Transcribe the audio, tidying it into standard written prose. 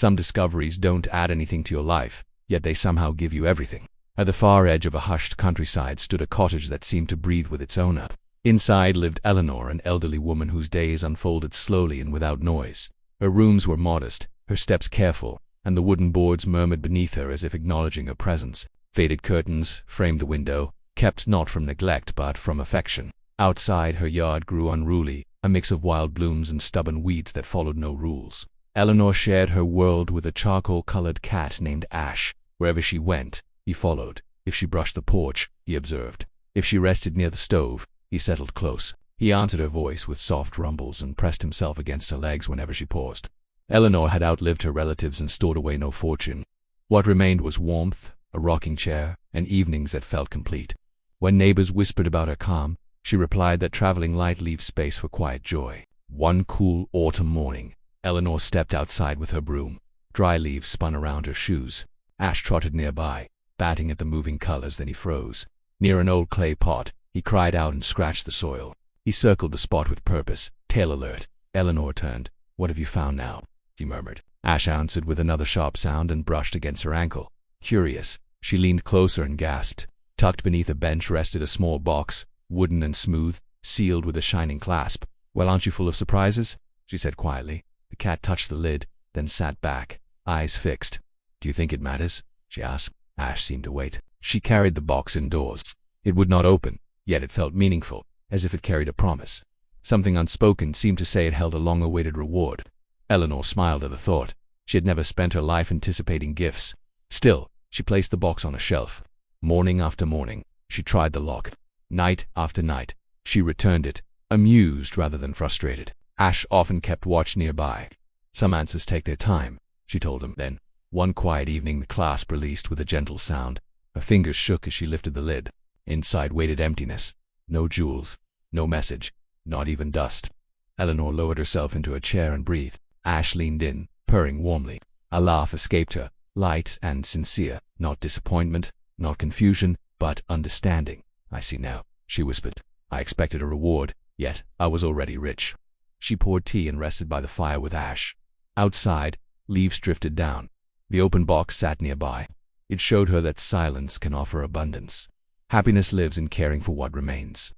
Some discoveries don't add anything to your life, yet they somehow give you everything. At the far edge of a hushed countryside stood a cottage that seemed to breathe with its owner. Inside lived Eleanor, an elderly woman whose days unfolded slowly and without noise. Her rooms were modest, her steps careful, and the wooden boards murmured beneath her as if acknowledging her presence. Faded curtains framed the window, kept not from neglect but from affection. Outside, her yard grew unruly, a mix of wild blooms and stubborn weeds that followed no rules. Eleanor shared her world with a charcoal-colored cat named Ash. Wherever she went, he followed. If she brushed the porch, he observed. If she rested near the stove, he settled close. He answered her voice with soft rumbles and pressed himself against her legs whenever she paused. Eleanor had outlived her relatives and stored away no fortune. What remained was warmth, a rocking chair, and evenings that felt complete. When neighbors whispered about her calm, she replied that traveling light leaves space for quiet joy. One cool autumn morning, Eleanor stepped outside with her broom. Dry leaves spun around her shoes. Ash trotted nearby, batting at the moving colors, then he froze. Near an old clay pot, he cried out and scratched the soil. He circled the spot with purpose, tail alert. Eleanor turned. "What have you found now?" she murmured. Ash answered with another sharp sound and brushed against her ankle. Curious, she leaned closer and gasped. Tucked beneath a bench rested a small box, wooden and smooth, sealed with a shining clasp. "Well, aren't you full of surprises?" she said quietly. The cat touched the lid, then sat back, eyes fixed. "Do you think it matters?" she asked. Ash seemed to wait. She carried the box indoors. It would not open, yet it felt meaningful, as if it carried a promise. Something unspoken seemed to say it held a long-awaited reward. Eleanor smiled at the thought. She had never spent her life anticipating gifts. Still, she placed the box on a shelf. Morning after morning, she tried the lock. Night after night, she returned it, amused rather than frustrated. Ash often kept watch nearby. "Some answers take their time," she told him. Then, one quiet evening, the clasp released with a gentle sound. Her fingers shook as she lifted the lid. Inside waited emptiness. No jewels, no message, not even dust. Eleanor lowered herself into a chair and breathed. Ash leaned in, purring warmly. A laugh escaped her, light and sincere. Not disappointment, not confusion, but understanding. "I see now," she whispered. "I expected a reward, yet I was already rich." She poured tea and rested by the fire with Ash. Outside, leaves drifted down. The open box sat nearby. It showed her that silence can offer abundance. Happiness lives in caring for what remains.